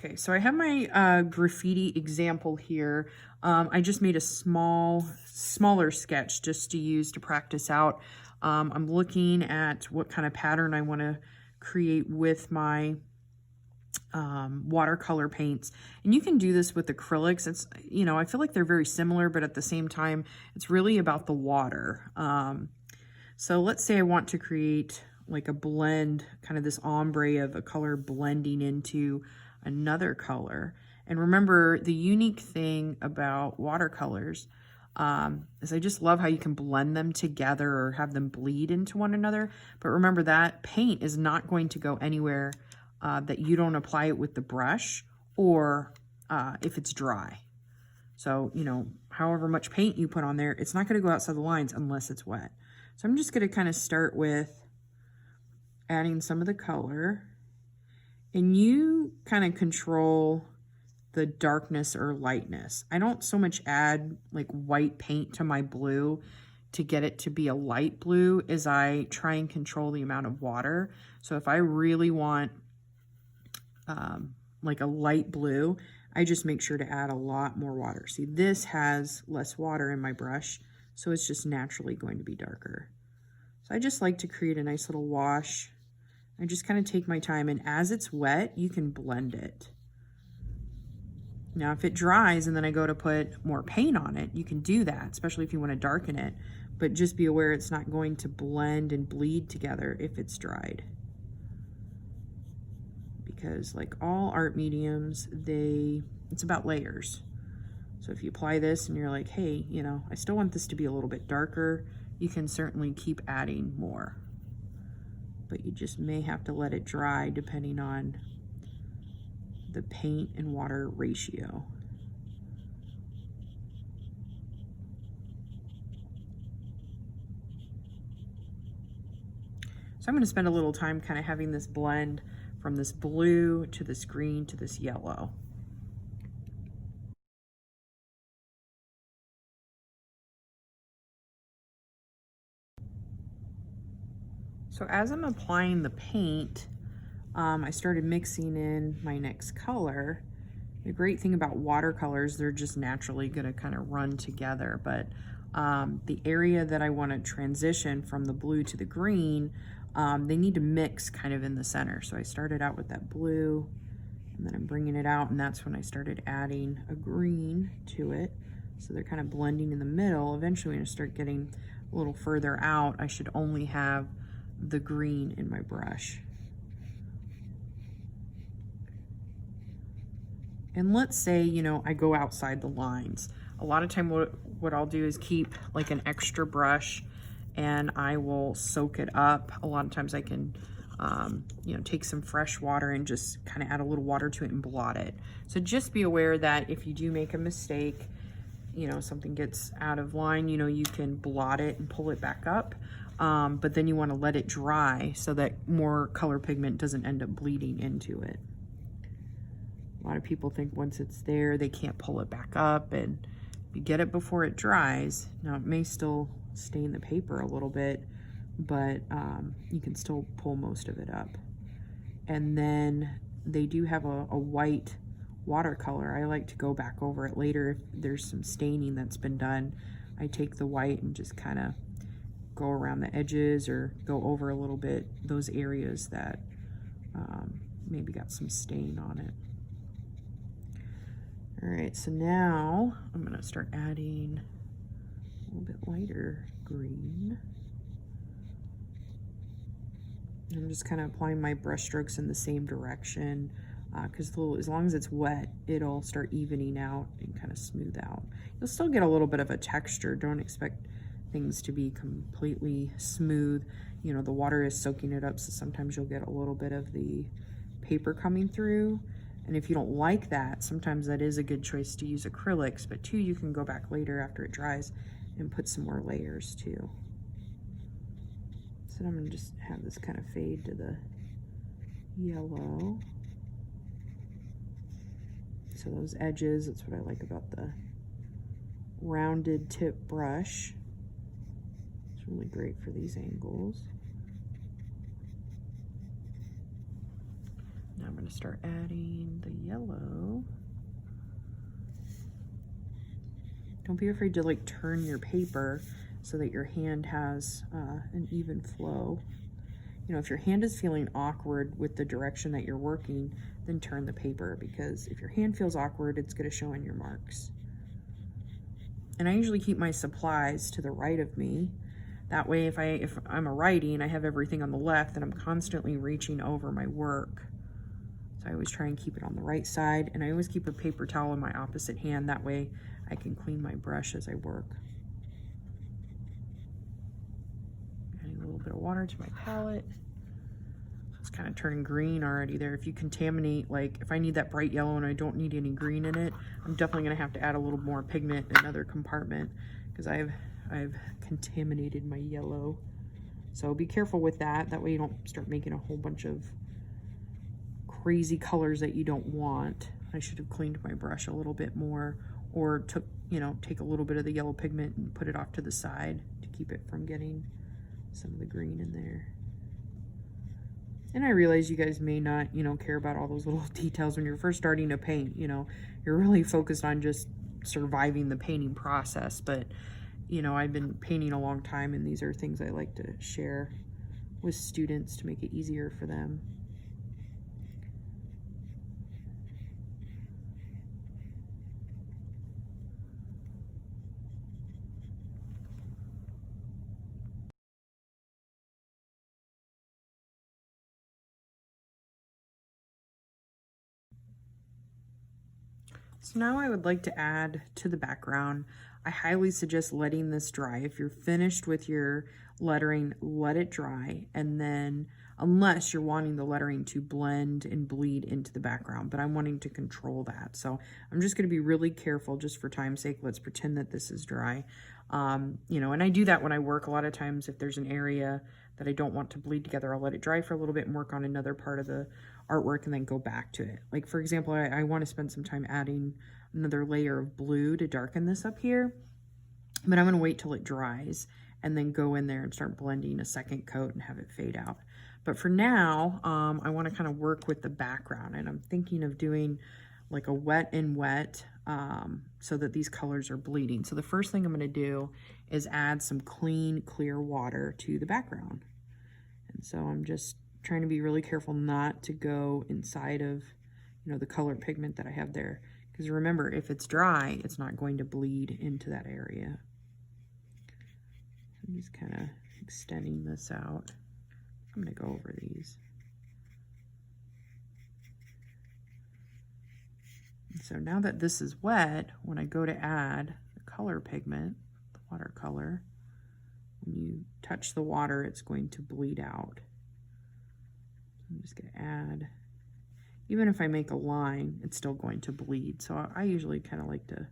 Okay, so I have my graffiti example here. I just made a smaller sketch just to use to practice out. I'm looking at what kind of pattern I want to create with my watercolor paints. And you can do this with acrylics. It's, you know, I feel like they're very similar, but at the same time, it's really about the water. So let's say I want to create like a blend, kind of this ombre of a color blending into another color. And remember, the unique thing about watercolors is I just love how you can blend them together or have them bleed into one another. But remember, that paint is not going to go anywhere that you don't apply it with the brush or if it's dry. So, you know, however much paint you put on there, it's not going to go outside the lines unless it's wet. So I'm just going to kind of start with adding some of the color, and you kind of control the darkness or lightness. I don't so much add like white paint to my blue to get it to be a light blue as I try and control the amount of water. So if I really want like a light blue, I just make sure to add a lot more water. See, this has less water in my brush, so it's just naturally going to be darker. So I just like to create a nice little wash. I just kind of take my time, and as it's wet, you can blend it. Now, if it dries and then I go to put more paint on it, you can do that, especially if you want to darken it, but just be aware it's not going to blend and bleed together if it's dried. Because like all art mediums, it's about layers. So if you apply this and you're like, hey, you know, I still want this to be a little bit darker, you can certainly keep adding more. But you just may have to let it dry depending on the paint and water ratio. So I'm going to spend a little time kind of having this blend from this blue to this green to this yellow. So as I'm applying the paint, I started mixing in my next color. The great thing about watercolors, they're just naturally gonna kind of run together, but the area that I want to transition from the blue to the green, they need to mix kind of in the center. So I started out with that blue, and then I'm bringing it out, and that's when I started adding a green to it. So they're kind of blending in the middle. Eventually, when I start getting a little further out, I should only have the green in my brush. And let's say, you know, I go outside the lines. A lot of time what I'll do is keep like an extra brush and I will soak it up. A lot of times I can, you know, take some fresh water and just kind of add a little water to it and blot it. So just be aware that if you do make a mistake, you know, something gets out of line, you know, you can blot it and pull it back up. But then you want to let it dry so that more color pigment doesn't end up bleeding into it. A lot of people think once it's there, they can't pull it back up, and if you get it before it dries, now it may still stain the paper a little bit, but you can still pull most of it up. And then they do have a white watercolor. I like to go back over it later if there's some staining that's been done. I take the white and just kind of go around the edges or go over a little bit those areas that maybe got some stain on it. All right, so now I'm gonna start adding a little bit lighter green. I'm just kind of applying my brush strokes in the same direction because as long as it's wet, it'll start evening out and kind of smooth out. You'll still get a little bit of a texture. Don't expect things to be completely smooth. You know, the water is soaking it up, so sometimes you'll get a little bit of the paper coming through. And if you don't like that, sometimes that is a good choice to use acrylics, but too, you can go back later after it dries and put some more layers too. So I'm gonna just have this kind of fade to the yellow. So those edges, that's what I like about the rounded tip brush. It's really great for these angles. Now I'm going to start adding the yellow. Don't be afraid to like turn your paper so that your hand has an even flow. You know, if your hand is feeling awkward with the direction that you're working, then turn the paper, because if your hand feels awkward, it's going to show in your marks. And I usually keep my supplies to the right of me. That way, if I'm writing, I have everything on the left, and I'm constantly reaching over my work. So I always try and keep it on the right side, and I always keep a paper towel in my opposite hand. That way I can clean my brush as I work. Adding a little bit of water to my palette. It's kind of turning green already there. If you contaminate, like if I need that bright yellow and I don't need any green in it, I'm definitely gonna have to add a little more pigment in another compartment, because I've contaminated my yellow. So be careful with that. That way you don't start making a whole bunch of crazy colors that you don't want. I should have cleaned my brush a little bit more, or take a little bit of the yellow pigment and put it off to the side to keep it from getting some of the green in there. And I realize you guys may not, care about all those little details when you're first starting to paint. You're really focused on just surviving the painting process. But, I've been painting a long time, and these are things I like to share with students to make it easier for them. So now I would like to add to the background. I highly suggest letting this dry. If you're finished with your lettering, let it dry, and then, unless you're wanting the lettering to blend and bleed into the background, but I'm wanting to control that. So I'm just going to be really careful just for time's sake. Let's pretend that this is dry. And I do that when I work. A lot of times if there's an area that I don't want to bleed together, I'll let it dry for a little bit and work on another part of the artwork and then go back to it. Like for example, I want to spend some time adding another layer of blue to darken this up here, but I'm going to wait till it dries and then go in there and start blending a second coat and have it fade out. But for now, I want to kind of work with the background, and I'm thinking of doing like a wet and wet so that these colors are bleeding. So the first thing I'm going to do is add some clean, clear water to the background. And so I'm just trying to be really careful not to go inside of, the color pigment that I have there. Because remember, if it's dry, it's not going to bleed into that area. I'm just kind of extending this out. I'm going to go over these. And so now that this is wet, when I go to add the color pigment, the watercolor, when you touch the water, it's going to bleed out. I'm just going to add, even if I make a line, it's still going to bleed. So I usually kind of like to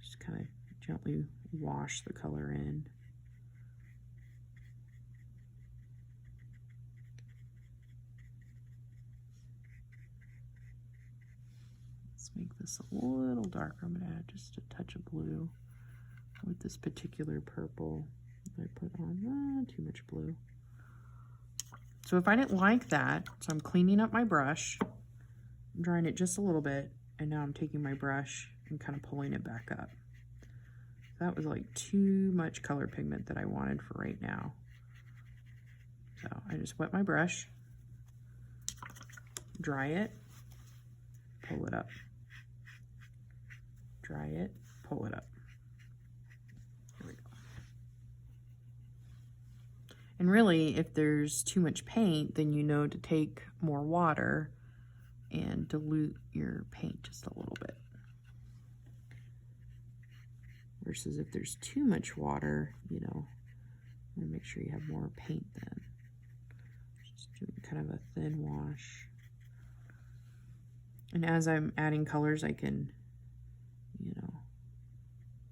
just kind of gently wash the color in. Let's make this a little darker. I'm going to add just a touch of blue with this particular purple that I put on. Too much blue. So if I didn't like that, so I'm cleaning up my brush, I'm drying it just a little bit, and now I'm taking my brush and kind of pulling it back up. That was like too much color pigment that I wanted for right now. So I just wet my brush, dry it, pull it up. Dry it, pull it up. There we go. And really, if there's too much paint, then you know to take more water and dilute your paint just a little bit. Versus if there's too much water, make sure you have more paint then. Just doing kind of a thin wash. And as I'm adding colors, I can,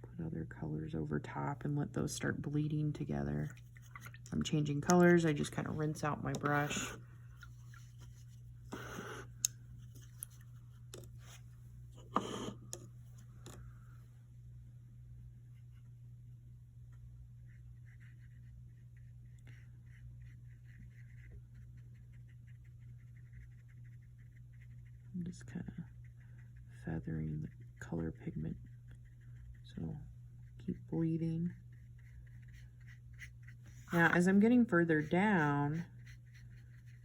put other colors over top and let those start bleeding together. I'm changing colors, I just kind of rinse out my brush. I'm just kind of feathering the color pigment. So keep bleeding. Now, as I'm getting further down,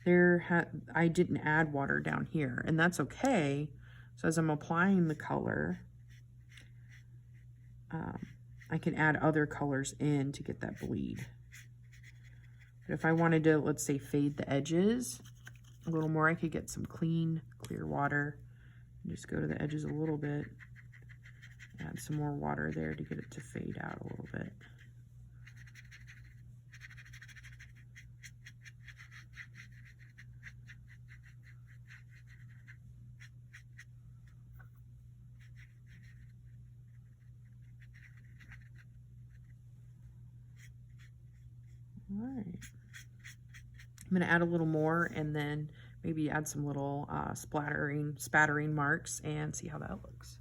I didn't add water down here, and that's okay. So as I'm applying the color, I can add other colors in to get that bleed. But if I wanted to, let's say, fade the edges a little more, I could get some clear water and just go to the edges a little bit, add some more water there to get it to fade out a little bit. All right. I'm going to add a little more and then maybe add some little spattering marks and see how that looks.